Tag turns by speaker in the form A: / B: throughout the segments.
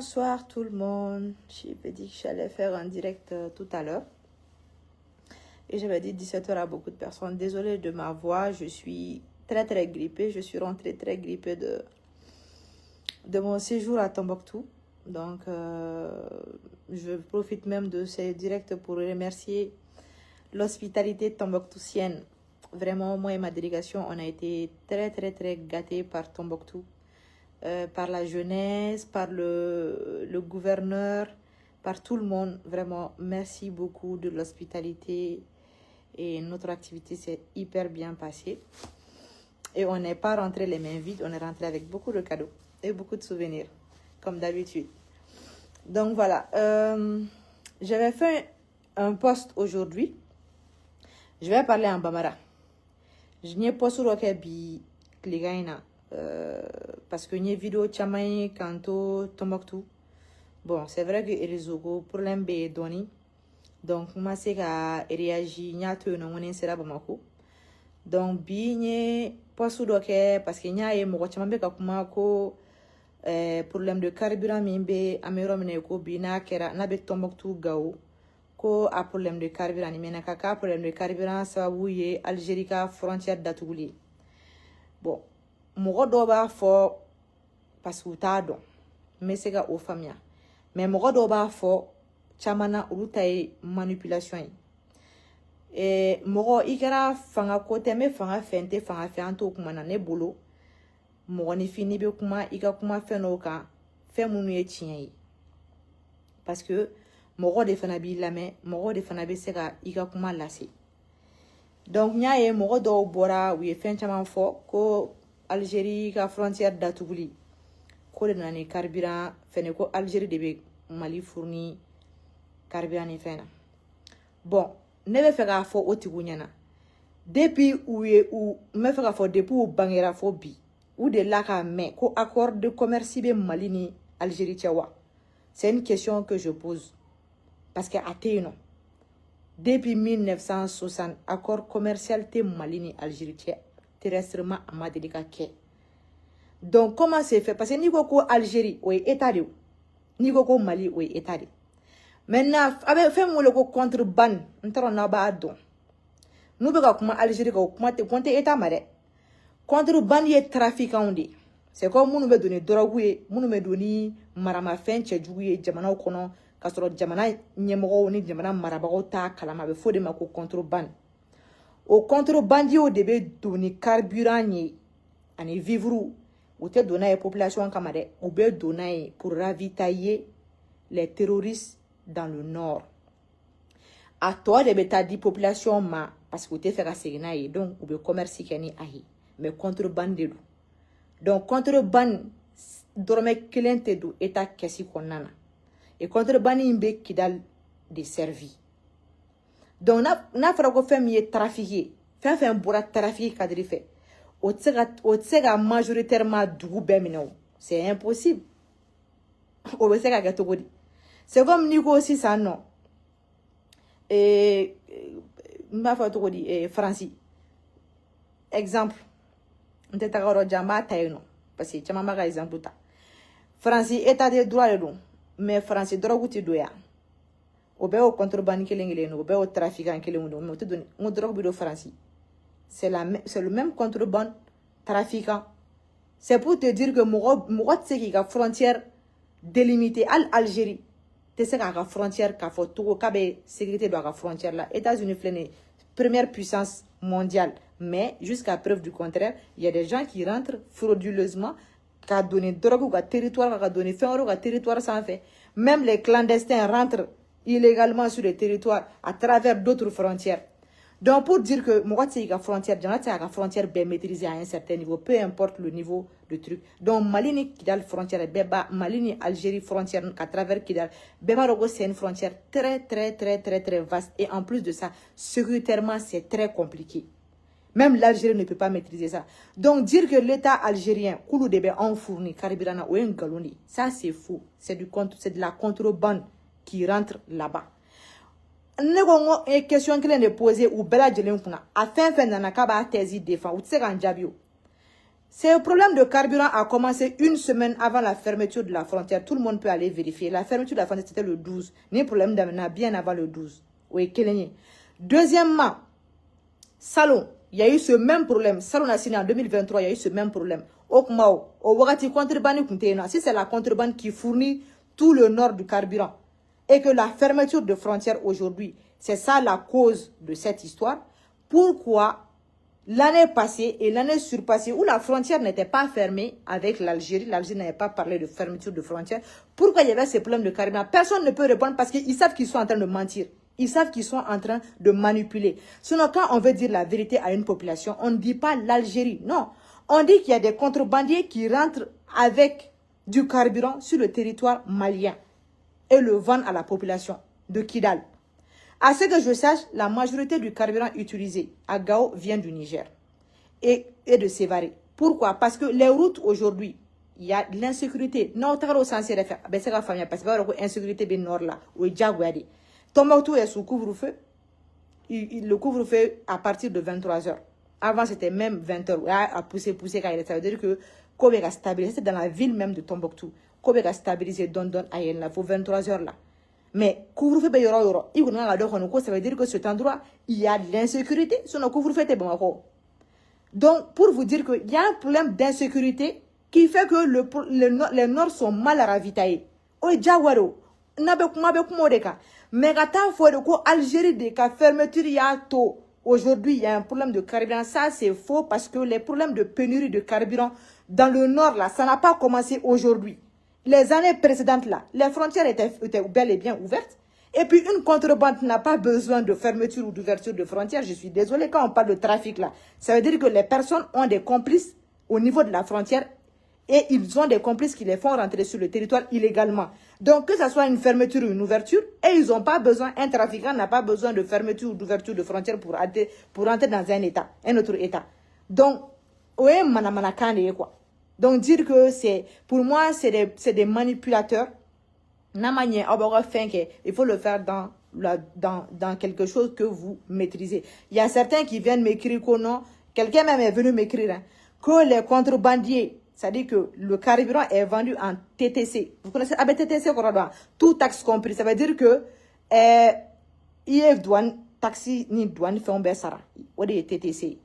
A: Bonsoir tout le monde. J'avais dit que j'allais faire un direct tout à l'heure. Et j'avais dit 17h à beaucoup de personnes. Désolée de ma voix, je suis très grippée. Je suis rentrée très grippée de mon séjour à Tombouctou. Donc, je profite même de ces directs pour remercier l'hospitalité tombouctoutienne. Vraiment, moi et ma délégation, on a été très gâtés par Tombouctou. Par la jeunesse, par le gouverneur, par tout le monde. Vraiment, merci beaucoup de l'hospitalité et notre activité s'est hyper bien passée. Et on n'est pas rentré les mains vides, on est rentré avec beaucoup de cadeaux et beaucoup de souvenirs, comme d'habitude. Donc voilà, j'avais fait un post aujourd'hui. Je vais parler en Bambara. Je n'ai pas sur le bi Kligaina. Parce que une vidéo chamaï kanto Tombouctou. Bon, c'est vrai que les réseaux problème be doni. Donc moi c'est qu'à réagir nya te no ngone sera Bamako. Donc bi nye posu doke parce que nya e mo chamambe ka kuma ko problème de carburant mimbe amero mene ko bi na kera na be Tombouctou gawo ko a problème de carburant ni mena ka problème de carburant sababu ye Algérie ka frontière datuguli. Bon, mɔgɔ dɔw b'a fɔ parce que u t'a dɔn n bɛ se ka o faamuya mais mɔgɔ dɔw b'a fɔ caman na olu ta ye manipulation ye mɔgɔ i kɛra fanga ko tɛ n bɛ fanga fɛ n tɛ fanga fɛ an t'o kuma na ne bolo mɔgɔninfin n'i bɛ kuma i ka kuma fɛn dɔw kan fɛn minnu ye tiɲɛ ye parce que mɔgɔ de fana b'i lamɛn mɔgɔ de fana bɛ se ka i ka kuma lase donc n y'a ye mɔgɔ dɔw bɔra u ye fɛn caman fɔ ko Algérie ka frontière datuguli ko de nana ni carburant fɛnɛ ko Algérie de bɛ Mali fourni carburant ni fɛn na bon ne bɛ fɛ k'a fɔ o tigiw ɲɛna depuis n bɛ fɛ k'a fɔ depuis u bangera fo bi u delila k'a mɛn ko accord de commerce bɛ Mali ni Algérie cɛ wa c'est une question que je pose parce que a tɛ yen nɔ depuis 1960 accord commercial tɛ Mali ni Algérie cɛ terrestrement a ma deli ka kɛ donc comment c'est fait parce que n'i ko ko Algérie o ye état de n'i ko ko Mali o ye état de maintenant a bɛ fɛn min wele ko contrebande n t'a dɔn n'aw b'a dɔn n'u bɛ ka kuma Algérie kan o kuma tɛ compter état ma dɛ contrebande ye trafiquants de c'est comme minnu bɛ don ni drogue ye minnu bɛ don ni maramafɛn cɛjugu ye jamanaw kɔnɔ ka sɔrɔ jamana ɲɛmɔgɔw ni jamana marabagaw t'a kalama a bɛ fɔ de ma ko contrebande o contrebandiers de bɛ don ni carburant ye ani vivres u tɛ don n'a ye population kama dɛ u bɛ don n'a ye pour ravitailler les terroristes dans le nord a tɔ de bɛ taa di population ma parce que u tɛ fɛ ka segin n'a ye donc u bɛ commerce kɛ ni a ye mais contrebande de don donc contrebande dɔrɔmɛ kelen tɛ don état kɛsi kɔnɔna na et contrebande in bɛ Kidal de servi donc n'a fɔra ko fɛn min ye trafic ye fɛn fɛn bɔra trafic cadre fɛ o tɛ se ka majoritairement dugu bɛɛ minɛ o c'est impossible o bɛ se ka kɛ cogo di c'est comme n'i ko sisan nɔ n b'a fɔ cogo di Faransi exemple n tɛ taga yɔrɔ jan n b'a ta yen nɔ parce que caman b'a ka exemple ta Faransi état de droit de don mais Faransi drogue tɛ don yan o bɛɛ y'o contrebande kelen o bɛɛ y'o trafiquant kelen don mais o tɛ don n ko drogue bɛ don Faransi c'est le même contrebande trafiquant c'est pour te dire que mɔgɔ tɛ se k'i ka frontière délimiter hali Algérie tɛ se k'a ka frontière k'a fɔ togo k'a bɛ sécurité don a ka frontière la États-Unis filɛ nin ye première puissance mondiale mais jusqu'à preuve du contraire il y a des gens qui rentrent frauduleusement ka donner drogue u ka territoire ka donner fɛn wɛrɛw ka territoire sanfɛ même les clandestins rentrent illégalement sur le territoire à travers d'autres frontières. Donc pour dire que moi c'est la frontière, la frontière bien maîtrisée à un certain niveau, peu importe le niveau de truc. Donc Mali ni Kidal frontière, Mali ni Algérie frontière à travers Kidal, c'est une frontière très vaste et en plus de ça, sécuritairement c'est très compliqué. Même l'Algérie ne peut pas maîtriser ça. Donc dire que l'État algérien, Koulou debe en fourni, Caribirana ou un galoni, ça c'est faux. C'est de la contrebande qui rentre là-bas. Ne ko question kelen de poser ou bela jelen kuna a fɛn fɛn nana k'a b'a thèse défend u tɛ se k'an jaabi o Ce problème de carburant a commencé une semaine avant la fermeture de la frontière. Tout le monde peut aller vérifier. La fermeture de la frontière, c'était le 12. Ni problème d'amener bien avant le 12. Oui, deuxièmement, Salon, il y a eu ce même problème. Salon a signé en 2023, il y a eu ce même problème. Si c'est la contrebande qui fournit tout le nord du carburant et que la fermeture de frontières aujourd'hui, c'est ça la cause de cette histoire, pourquoi l'année passée et l'année surpassée où la frontière n'était pas fermée avec l'Algérie n'avait pas parlé de fermeture de frontières, pourquoi il y avait ces problèmes de carburant? Personne ne peut répondre parce qu'ils savent qu'ils sont en train de mentir. Ils savent qu'ils sont en train de manipuler. Sinon, quand on veut dire la vérité à une population, on ne dit pas l'Algérie. Non. On dit qu'il y a des contrebandiers qui rentrent avec du carburant sur le territoire malien et le vendent à la population de Kidal. À ce que je sache, la majorité du carburant utilisé à Gao vient du Niger et de Sévaré. Pourquoi? Parce que les routes aujourd'hui, il y a de l'insécurité. Non, tu as parce que l'insécurité est nord là, où il y a Tombouctou est sous couvre-feu. Le couvre-feu à partir de 23 h. Avant, c'était même 20 h. À pousser, ça veut dire que Kobe a stabilisé. C'est dans la ville même de Tombouctou. Kobe a stabilisé Don Ayen là, pour 23 h là. Mais couvre-feu, ça veut dire que cet endroit, il y a de l'insécurité. Sinon, couvre-feu, c'est bon. Donc, pour vous dire qu'il y a un problème d'insécurité qui fait que les Nords sont mal ravitaillés. Mais quand Algérie de fermeture il y a tôt. Aujourd'hui, il y a un problème de carburant. Ça, c'est faux parce que les problèmes de pénurie de carburant dans le nord, là, ça n'a pas commencé aujourd'hui. Les années précédentes, là, les frontières étaient bel et bien ouvertes. Et puis, une contrebande n'a pas besoin de fermeture ou d'ouverture de frontières. Je suis désolée, quand on parle de trafic, là, ça veut dire que les personnes ont des complices au niveau de la frontière et ils ont des complices qui les font rentrer sur le territoire illégalement. Donc, que ce soit une fermeture ou une ouverture, et ils n'ont pas besoin, un trafiquant n'a pas besoin de fermeture ou d'ouverture de frontières pour entrer dans un état, un autre état. Donc, ouais, quoi. Donc, dire que c'est, pour moi, c'est des manipulateurs. Il faut le faire dans quelque chose que vous maîtrisez. Il y a certains qui viennent m'écrire que non, quelqu'un même est venu m'écrire, hein, que les contrebandiers, c'est-à-dire que le carburant est vendu en TTC. Vous connaissez TTC, tout taxe compris. Ça veut dire que IF douane, taxi ni douane fait un bessara. Ou des TTC.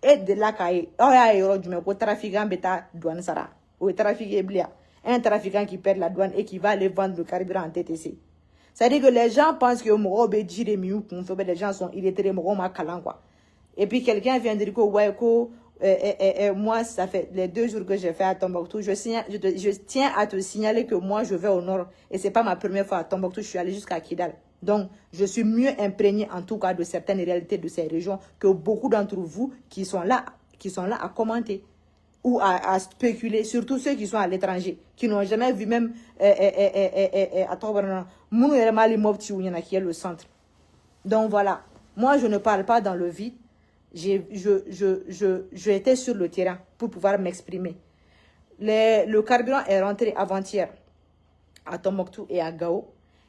A: Et de là qu'il y a un trafiquant bêta douane sara. Ou trafiqué blia. Un trafiquant qui perd la douane et qui va aller vendre le carburant en TTC. C'est-à-dire que les gens pensent que les gens sont illettrés, et puis quelqu'un vient dire que ouais, moi, ça fait les 2 jours que j'ai fait à Tombouctou. Je tiens à te signaler que moi, je vais au nord. Et c'est pas ma première fois à Tombouctou. Je suis allée jusqu'à Kidal. Donc, je suis mieux imprégnée, en tout cas, de certaines réalités de ces régions que beaucoup d'entre vous qui sont là à commenter ou à spéculer. Surtout ceux qui sont à l'étranger, qui n'ont jamais vu même qui est le centre. Donc, voilà. Moi, je ne parle pas dans le vide. J'étais sur le terrain pour pouvoir m'exprimer. Le carburant est rentré avant-hier à Tombouctou et à Gao.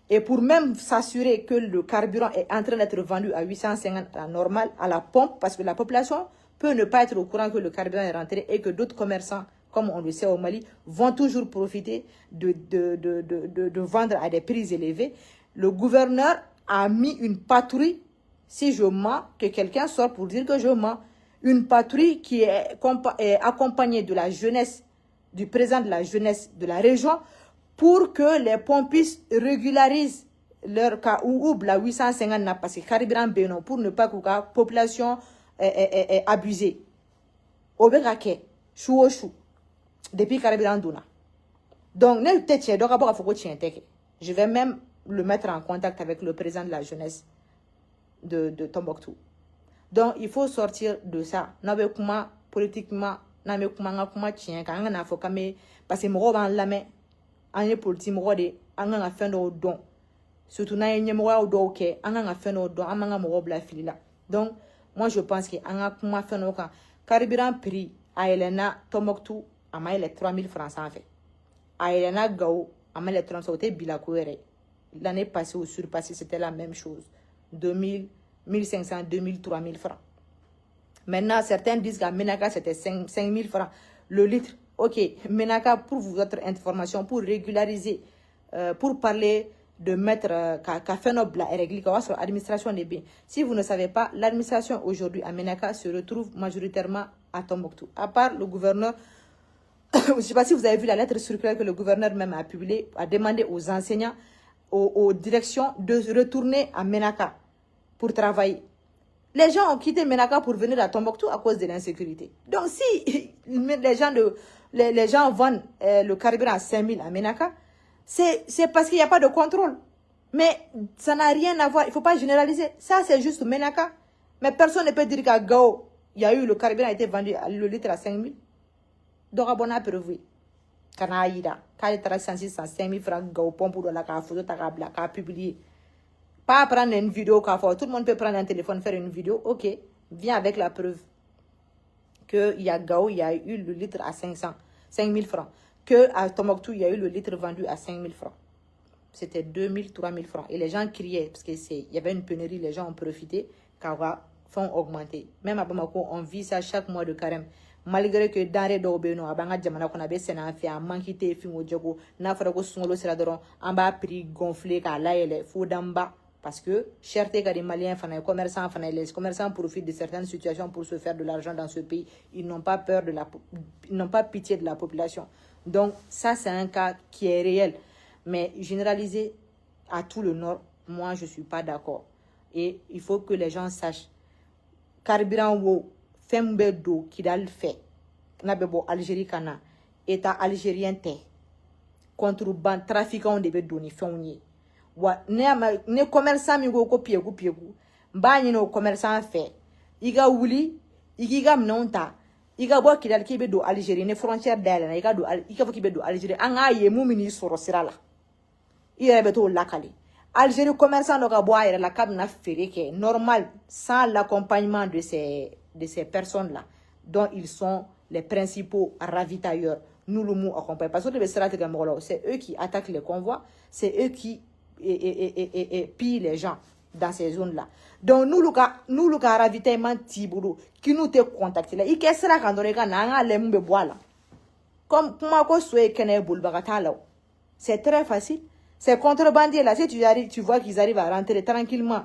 A: Et pour même s'assurer que le carburant est en train d'être vendu à 850 à la normale, à la pompe, parce que la population peut ne pas être au courant que le carburant est rentré et que d'autres commerçants, comme on le sait au Mali, vont toujours profiter de vendre à des prix élevés. Le gouverneur a mis une patrouille. Si je mens, que quelqu'un sort pour dire que je mens. Une patrouille qui est accompagnée de la jeunesse, du président de la jeunesse de la région, pour que les pompistes régularisent leur cas ou la 850 n'a pas carburant bénon pour ne pas que la population est abusée. Obérake, chou depuis carburant dona. Donc, je vais même le mettre en contact avec le président de la jeunesse de Tombouctou. Donc, il faut sortir de ça. Politiquement, parce que moi, on est politique, on a fait nos dons. Surtout, on a fait nos dons, donc, moi, je pense que on a fait nos dons. Carburant prix, à Elena, Tombouctou, à les 3000 francs en fait. À Elena, Gao, à les 30 francs, l'année passée ou surpassée, c'était la même chose. 2000, 1500, 2000, 3000 francs. Maintenant, certains disent qu'à Menaka, c'était 5 000 francs le litre. Ok, Menaka, pour votre information, pour régulariser, pour parler de mettre qu'a fait notre règle sur l'administration des biens. Si vous ne savez pas, l'administration aujourd'hui à Menaka se retrouve majoritairement à Tombouctou. À part le gouverneur, je ne sais pas si vous avez vu la lettre circulaire que le gouverneur même a publiée, a demandé aux enseignants, aux directions de retourner à Menaka pour travailler. Les gens ont quitté Menaka pour venir à Tombouctou à cause de l'insécurité. Donc si les gens vendent le carburant à 5 000 à Menaka, c'est parce qu'il n'y a pas de contrôle. Mais ça n'a rien à voir. Il ne faut pas généraliser. Ça, c'est juste Menaka. Mais personne ne peut dire qu'à Gao, il y a eu le carburant a été vendu le litre à 5 000. Donc, à bon apprévu. Kanaïda, quand il est 5 000 francs, Gao, pompe de la photo, qu'a publié. Pas prendre une vidéo, tout le monde peut prendre un téléphone, faire une vidéo. Ok, viens avec la preuve qu'il y a Gao, il y a eu le litre à 5 000 francs. Qu'à Tombouctou, il y a eu le litre vendu à 5 000 francs. C'était 2 000, 3 000 francs. Et les gens criaient, parce qu'il y avait une pénurie, les gens ont profité, car font augmenter. Même à Bamako, on vit ça chaque mois de carême. Malgré que dans les dobeno, à Banga Djamana, qu'on avait fait un manquité, film au Djogo, n'a pas de solo, c'est là, en bas prix gonflé, car là, il est fou d'en bas. Parce que, cherté que les Maliens, les commerçants profitent de certaines situations pour se faire de l'argent dans ce pays. Ils n'ont pas peur ils n'ont pas pitié de la population. Donc, ça, c'est un cas qui est réel. Mais généraliser à tout le Nord, moi, je ne suis pas d'accord. Et il faut que les gens sachent. Carburant wo, fembe do, kidal fait. Nabebo Algérie kana. État algérien te. Contrebande, trafiquant de bedoni, fenouye. Wa ne commerçant mi go ko piegu mba ni no commerçant fait iga wuli igiga mnonta iga bo kidal kibe do Algérie ne frontière dale na iga do iga kibe do Algérie anga ye mumini soro sirala ire beto lakali Algérie commerçant no ga bo ayre la kabna fereke normal sans l'accompagnement de ces personnes là dont ils sont les principaux ravitailleurs nous le mot accompagne parce que c'est eux qui attaquent les convois, c'est eux qui et pillent les gens dans ces zones-là. Donc, nous, le ravitaillement Tibourou, qui nous te contacté là, il qu'est-ce que quand on est là, les mbe bois comme moi, c'est très facile. Ces contrebandiers là, si tu vois qu'ils arrivent à rentrer tranquillement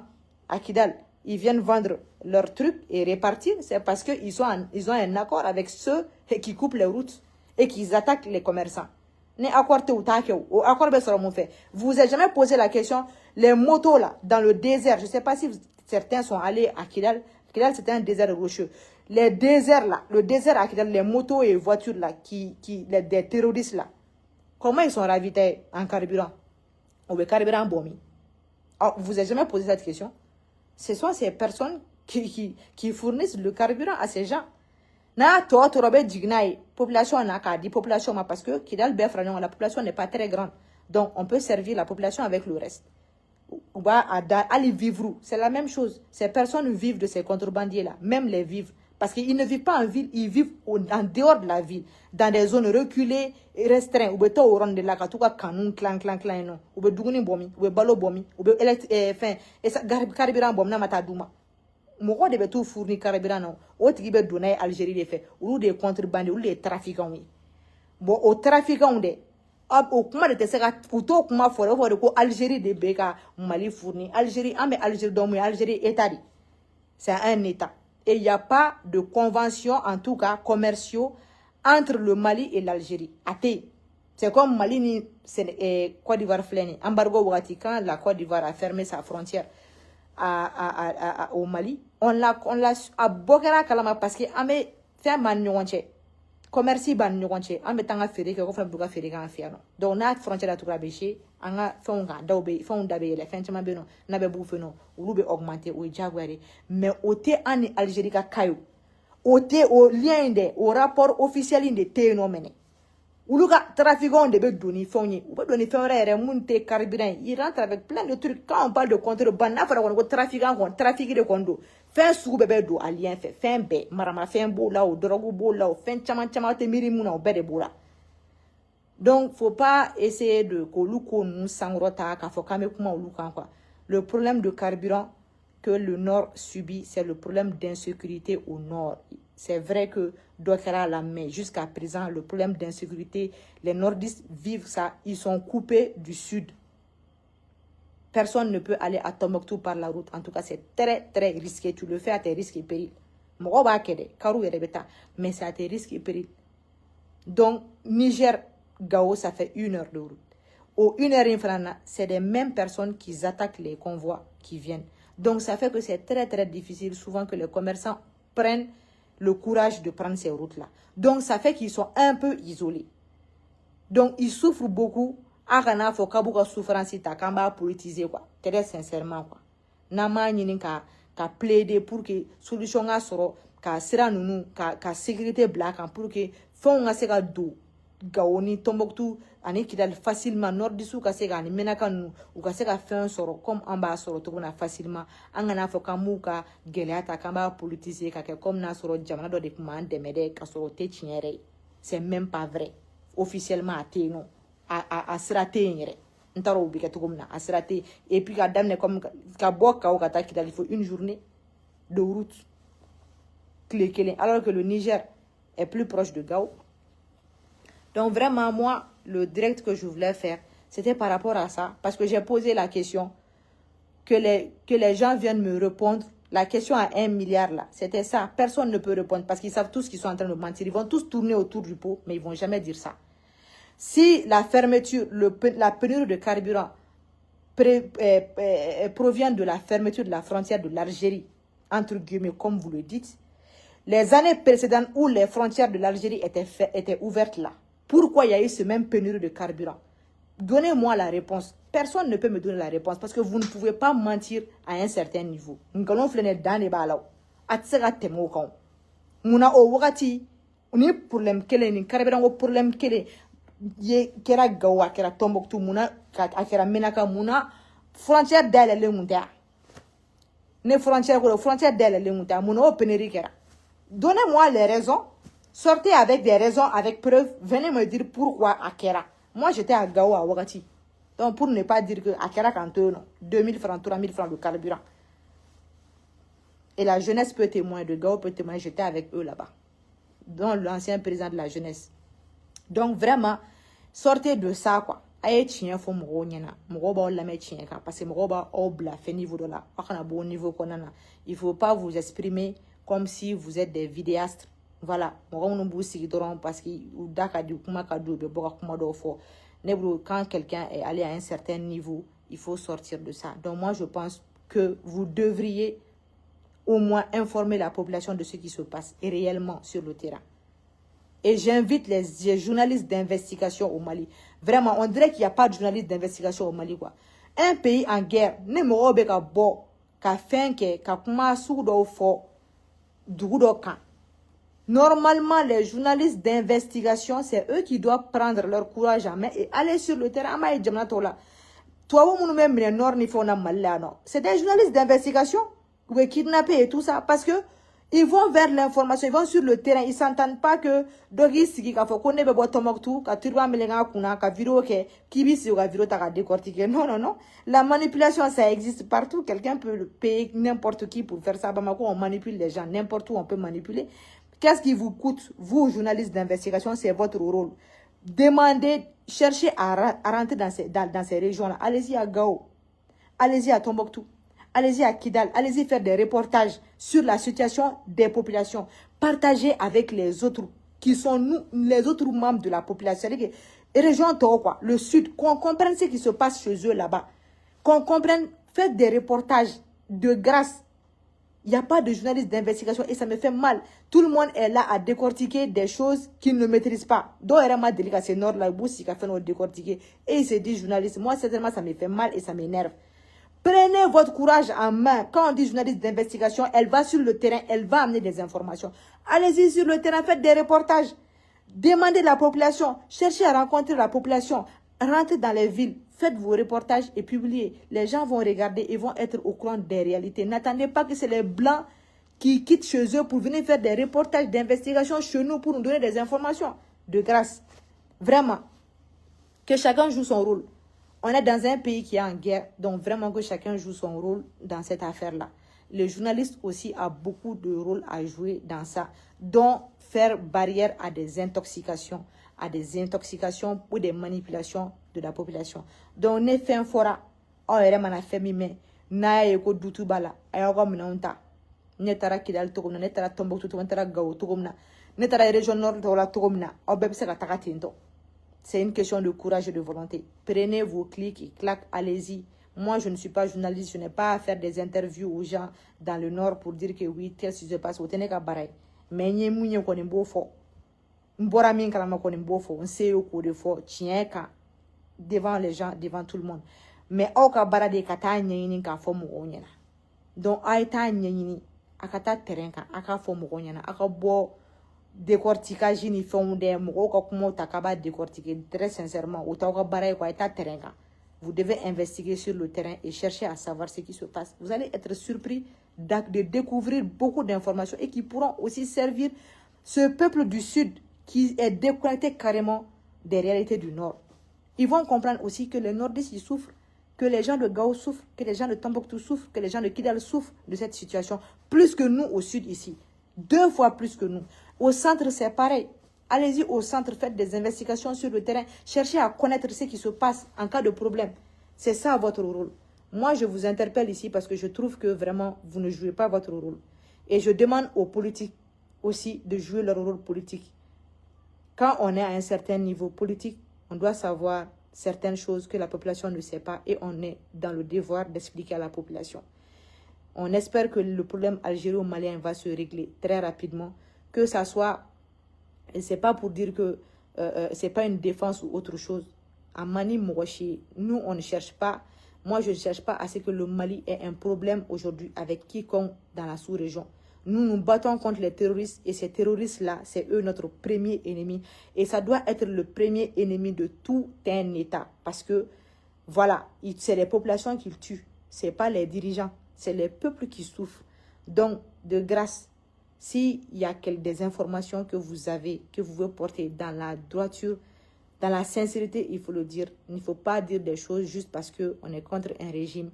A: à Kidal, ils viennent vendre leurs trucs et répartir, c'est parce qu'ils ont un accord avec ceux qui coupent les routes et qui attaquent les commerçants. Vous avez jamais posé la question, les motos là, dans le désert, je ne sais pas si certains sont allés à Kidal. Kidal, c'était un désert rocheux. Les déserts là, le désert à Kidal, les motos et voitures là, des terroristes là, comment ils sont ravitaillés en carburant? Ou le carburant bomi. Vous n'avez jamais posé cette question? Ce sont ces personnes qui fournissent le carburant à ces gens. Na to robe dignaï population n'a qu'à dire population parce que Kidal Befranon la population n'est pas très grande donc on peut servir la population avec le reste ou bah aller vivre c'est la même chose ces personnes vivent de ces contrebandiers là même les vivent parce qu'ils ne vivent pas en ville ils vivent en dehors de la ville dans des zones reculées et restreintes ou beto au rond de la katuka canon clan non ou be duguni bomi ou be balo bomi ou be fin et ça carburant bom na mata duma moko de be tout fournir carburant non o tigi be donner Algérie de fait ou des contrebandiers ou des trafiquants oui bon au trafiquants de au kuma de te se ka puto kuma fore ko Algérie de beka Mali fournir Algérie ambe Algérie donc Algérie état c'est un état et il y a pas de convention en tout cas commerciaux entre le Mali et l'Algérie athée c'est comme Mali ni Côte d'Ivoire flène embargo wakati quand la Côte d'Ivoire a fermé sa frontière au Mali on l'a à Bokera Kalama parce que amé fait man nyonche commerce ban nyonche amé tanga fere ko fa buga fere kan fiano donc na frontière to rabéché anga fonga dawbe fonda be le fentema be no na be bu feno ulu be augmenter o jaguare mais oté en Algérie ka kayo oté au lien de au rapport officiel de té no mene uluka trafiquant de be doni fonyi ou be doni fenre munte carburant il rentre avec plein de trucs quand on parle de contrebande na fara ko trafiquant trafiquer de kondo fin sou bebe do alien fait fin be marama fin bo là ou drogue bo là ou fin chama te miri muna ou be de bo là donc faut pas essayer de ko luko nous sangrota ka fo kame kuma uluka quoi le problème de carburant que le Nord subit, c'est le problème d'insécurité au Nord. C'est vrai que Dokera la met jusqu'à présent, le problème d'insécurité, les Nordistes vivent ça, ils sont coupés du Sud. Personne ne peut aller à Tombouctou par la route. En tout cas, c'est très, très risqué. Tu le fais à tes risques et périls. Mais c'est à tes risques et périls. Donc, Niger, Gao, ça fait 1 heure de route. Au 1 heure infrana, c'est les mêmes personnes qui attaquent les convois qui viennent. Donc, ça fait que c'est très, très difficile souvent que les commerçants prennent le courage de prendre ces routes-là. Donc, ça fait qu'ils sont un peu isolés. Donc, ils souffrent beaucoup. Agana fo kabuka souffrance ta kamba politiser quoi. Très sincèrement quoi. Nama nyini ka plaider pour que solution ga soro ka sira nunu ka sécurité black pour que fon ga se ka do Gawoni Tombouctou ani Kidal facilement nordisu ka se ka ni menaka nu u ka se ka fɛn sɔrɔ comme an b'a sɔrɔ cogo na facilement an kana fɔ k'an b'u ka gɛlɛya ta k'an b'a politiser ka kɛ comme n'a sɔrɔ jamana dɔ de tun b'an dɛmɛ dɛ ka sɔrɔ o tɛ tiɲɛ yɛrɛ ye c'est même pas vrai officiellement a tɛ yen nɔ a sira tɛ yen yɛrɛ n taara o bɛ kɛ cogo min na a sira tɛ yen et puis ka daminɛ comme ka bɔ Kawo ka taa Kidal il faut une journée de route tile kelen alors que le Niger est plus proche de Gao. Donc vraiment, moi, le direct que je voulais faire, c'était par rapport à ça. Parce que j'ai posé la question, que les gens viennent me répondre. La question à 1 milliard, là, c'était ça. Personne ne peut répondre parce qu'ils savent tous qu'ils sont en train de mentir. Ils vont tous tourner autour du pot, mais ils ne vont jamais dire ça. Si la fermeture, la pénurie de carburant provient de la fermeture de la frontière de l'Algérie, entre guillemets, comme vous le dites, les années précédentes où les frontières de l'Algérie étaient ouvertes là, pourquoi il y a eu ce même pénurie de carburant? Donnez-moi la réponse. Personne ne peut me donner la réponse parce que vous ne pouvez pas mentir à un certain niveau. Nous allons faire dans les balles. Atsega temo Muna o wakati ni problème kele ni carburant o problème kele ye kera gawa kera Tombouctou muna kera menaka muna frontière d'aile le mundia. Ne frontière d'aile le mundia muna o pénurie kera. Donnez-moi les raisons. Sortez avec des raisons, avec preuves. Venez me dire pourquoi Akera. Moi, j'étais à Gao à Ouagati. Donc, pour ne pas dire que Akera Kanto, 2000 francs, 3000 francs de carburant. Et la jeunesse peut témoigner, de Gao peut témoigner. J'étais avec eux là-bas. Donc, l'ancien président de la jeunesse. Donc, vraiment, sortez de ça, quoi. Aye tien fo moro nyana. Moro ba la me tien ka. Parce que moro ba obla fait niveau de là. Wakana bon niveau konana. Il faut pas vous exprimer comme si vous êtes des vidéastes. Voilà, parce que quand quelqu'un est allé à un certain niveau, il faut sortir de ça. Donc moi, je pense que vous devriez au moins informer la population de ce qui se passe et réellement sur le terrain. Et j'invite les journalistes d'investigation au Mali. Vraiment, on dirait qu'il n'y a pas de journalistes d'investigation au Mali, quoi. Un pays en guerre, ne me ka bo, ka fenke, ka kuma sudo fo, dugudo kan. Normalement, les journalistes d'investigation, c'est eux qui doivent prendre leur courage en main et aller sur le terrain. C'est des journalistes d'investigation ou kidnappés et tout ça. Parce que ils vont vers l'information, ils vont sur le terrain. Ils ne s'entendent pas que non, non, non. La manipulation, ça existe partout. Quelqu'un peut payer n'importe qui pour faire ça. Bamako, on manipule les gens. N'importe où, on peut manipuler. Qu'est-ce qui vous coûte, vous, journalistes d'investigation, c'est votre rôle. Demandez, cherchez à rentrer dans ces régions-là. Allez-y à Gao, allez-y à Tombouctou, allez-y à Kidal, allez-y faire des reportages sur la situation des populations. Partagez avec les autres qui sont nous, les autres membres de la population. C'est-à-dire que région quoi, le sud, qu'on comprenne ce qui se passe chez eux là-bas. Qu'on comprenne, faites des reportages de grâce. Il n'y a pas de journalistes d'investigation et ça me fait mal. Tout le monde est là à décortiquer des choses qu'ils ne maîtrisent pas. Donc, c'est nord là, qui a fait nous décortiquer. Et ils se disent journalistes. Moi, certainement, ça me fait mal et ça m'énerve. Prenez votre courage en main. Quand on dit journaliste d'investigation, elle va sur le terrain, elle va amener des informations. Allez-y sur le terrain, faites des reportages. Demandez la population. Cherchez à rencontrer la population. Rentrez dans les villes. Faites vos reportages et publiez. Les gens vont regarder et vont être au courant des réalités. N'attendez pas que c'est les Blancs qui quittent chez eux pour venir faire des reportages d'investigation chez nous pour nous donner des informations. De grâce. Vraiment. Que chacun joue son rôle. On est dans un pays qui est en guerre. Donc vraiment que chacun joue son rôle dans cette affaire-là. Les journalistes aussi ont beaucoup de rôle à jouer dans ça, dont faire barrière à des intoxications ou des manipulations de la population. Donc, ne fait un fora, on est vraiment fait mime, n'a eko dutu bala, ayoko minonta, ne tara kidal togomna, ne tara Tombouctou, ne tara Gao togomna, ne tara région nord de la togomna, au bebse la tagatinto. C'est une question de courage et de volonté. Prenez vos clics et clac, allez-y. Moi, je ne suis pas journaliste, je n'ai pas à faire des interviews aux gens dans le Nord pour dire que oui, tel ce qui se passe. Vous tenez qu'à barrer. Mais n'y a mouillé qu'on est beau fort. M'bora min kalama qu'on est beau fort. On sait au coup de fort. Tiens, devant les gens, devant tout le monde. Mais au cas barade kata nyini ka fo mo onyana. Donc, aïta nyini, akata terrain ka, aka fo mo onyana, aka bo décortiquage ni fond des mots comme takaba décortiquer très sincèrement au temps quoi état terrain. Vous devez investiguer sur le terrain et chercher à savoir ce qui se passe. Vous allez être surpris de découvrir beaucoup d'informations et qui pourront aussi servir ce peuple du Sud qui est déconnecté carrément des réalités du Nord. Ils vont comprendre aussi que les Nordistes ils souffrent, que les gens de Gao souffrent, que les gens de Tombouctou souffrent, que les gens de Kidal souffrent de cette situation, plus que nous au Sud ici. 2 fois plus que nous. Au centre, c'est pareil. Allez-y au centre, faites des investigations sur le terrain. Cherchez à connaître ce qui se passe en cas de problème. C'est ça votre rôle. Moi, je vous interpelle ici parce que je trouve que vraiment, vous ne jouez pas votre rôle. Et je demande aux politiques aussi de jouer leur rôle politique. Quand on est à un certain niveau politique, on doit savoir certaines choses que la population ne sait pas et on est dans le devoir d'expliquer à la population. On espère que le problème algéro-malien va se régler très rapidement. Que ça soit, et c'est pas pour dire que c'est pas une défense ou autre chose. À Mani Mouachi, nous on ne cherche pas, moi je ne cherche pas à ce que le Mali ait un problème aujourd'hui avec quiconque dans la sous-région. Nous nous battons contre les terroristes et ces terroristes-là, c'est eux notre premier ennemi. Et ça doit être le premier ennemi de tout un État. Parce que, voilà, c'est les populations qu'ils tuent, c'est pas les dirigeants, c'est les peuples qui souffrent. Donc, de grâce, s'il y a des informations que vous avez, que vous voulez porter dans la droiture, dans la sincérité, il faut le dire. Il ne faut pas dire des choses juste parce qu'on est contre un régime.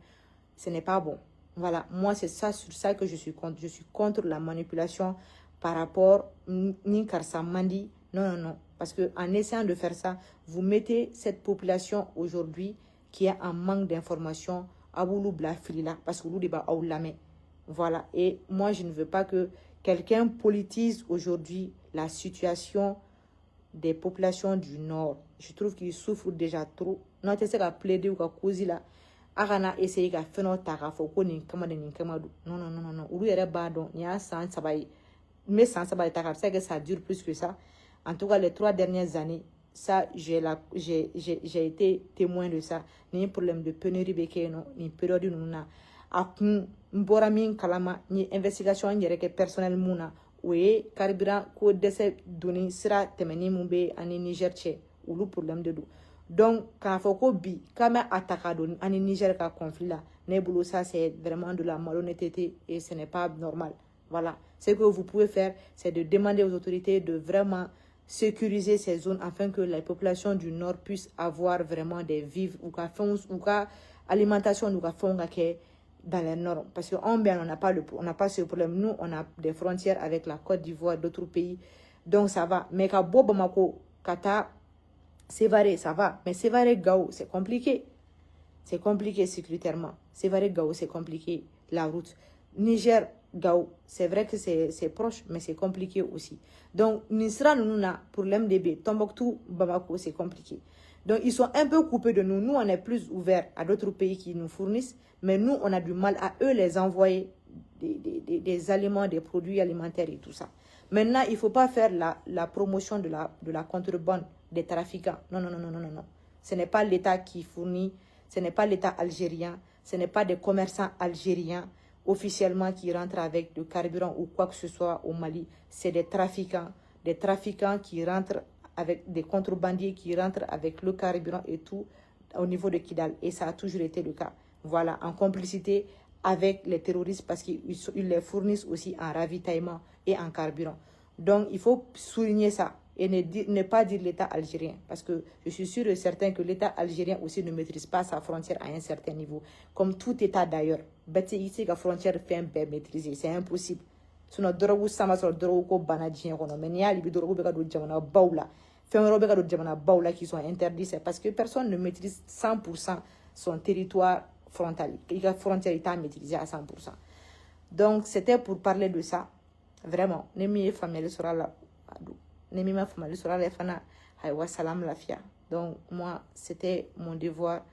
A: Ce n'est pas bon. Voilà, moi c'est ça sur ça que je suis contre. Je suis contre la manipulation par rapport ni Karsa Mandi. Non. Parce qu'en essayant de faire ça, vous mettez cette population aujourd'hui qui est en manque d'informations à Boulou Blafilila. Parce que vous débat à Oulamé. Voilà, et moi je ne veux pas que quelqu'un politise aujourd'hui la situation des populations du Nord. Je trouve qu'ils souffrent déjà trop. Non, tu sais qu'à plaider ou qu'à causer là. Arana essayer qu'à faire notre tarafo ko ni kama de ni kama do. Non. Ulu yere ba don. Il y a 100 sabay. Mais 100 sabay taraf. C'est que ça dure plus que ça. En tout cas, les 3 dernières années, ça, j'ai été témoin de ça. Ni problème de pénurie béké non, ni période nous na. Akun mbora min kalama ni investigation yere que personnel muna. Oui, carburant ko dese doni sira temeni mumbe ani Niger tche. Ulu problème de do. Donc, quand il faut bi, quand même attaquer en Niger ka conflit là, ça c'est vraiment de la malhonnêteté et ce n'est pas normal. Voilà. Ce que vous pouvez faire, c'est de demander aux autorités de vraiment sécuriser ces zones afin que la population du Nord puisse avoir vraiment des vivres ou qu'à alimentation ou qu'à dans les normes. Parce qu'on n'a pas ce problème. Nous, on a des frontières avec la Côte d'Ivoire, d'autres pays. Donc, ça va. Mais quand Bobamako, Kata, Sévaré, ça va. Mais Sévaré, Gao, c'est compliqué. C'est compliqué sécuritairement. Sévaré, Gao, c'est compliqué. La route. Niger, Gao, c'est vrai que c'est proche, mais c'est compliqué aussi. Donc, Nisra, nous, pour l'MDB, Tombouctou, Bamako, c'est compliqué. Donc, ils sont un peu coupés de nous. Nous, on est plus ouverts à d'autres pays qui nous fournissent. Mais nous, on a du mal à eux les envoyer des aliments, des produits alimentaires et tout ça. Maintenant, il ne faut pas faire la promotion de la contrebande des trafiquants. Non. Ce n'est pas l'État qui fournit, ce n'est pas l'État algérien, ce n'est pas des commerçants algériens officiellement qui rentrent avec du carburant ou quoi que ce soit au Mali. C'est des trafiquants qui rentrent avec des contrebandiers qui rentrent avec le carburant et tout au niveau de Kidal. Et ça a toujours été le cas. Voilà, en complicité avec les terroristes parce qu'ils les fournissent aussi en ravitaillement et en carburant. Donc, il faut souligner ça. et ne pas dire l'État algérien. Parce que je suis sûr et certain que l'État algérien aussi ne maîtrise pas sa frontière à un certain niveau. Comme tout État d'ailleurs. Ici, la frontière fait un peu maîtriser. C'est impossible. Sinon, drogu sama sur drogu ko banadjien kono. Mais n'y a libi drogu beka do jamana baula. Femero beka do jamana baula qui sont interdits. C'est parce que personne ne maîtrise 100% son territoire frontalier. La frontière est maîtrisée à 100%. Donc, c'était pour parler de ça. Vraiment. Nemi famille sera là. Nemima famille sera là. Fana haywa salam lafia. Donc, moi, c'était mon devoir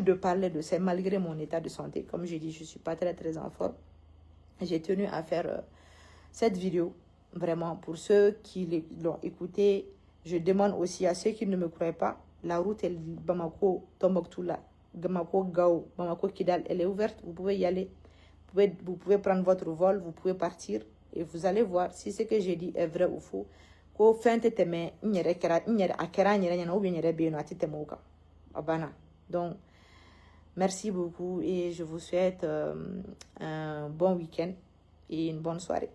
A: de parler de ça malgré mon état de santé. Comme je dis, je ne suis pas très en forme. J'ai tenu à faire cette vidéo. Vraiment, pour ceux qui l'ont écouté, je demande aussi à ceux qui ne me croient pas, la route Bamako, Tombouctou, Bamako, Gao, Bamako, Kidal, elle est ouverte. Vous pouvez y aller. Vous pouvez prendre votre vol, vous pouvez partir et vous allez voir si ce que j'ai dit est vrai ou faux. Donc, merci beaucoup et je vous souhaite un bon week-end et une bonne soirée.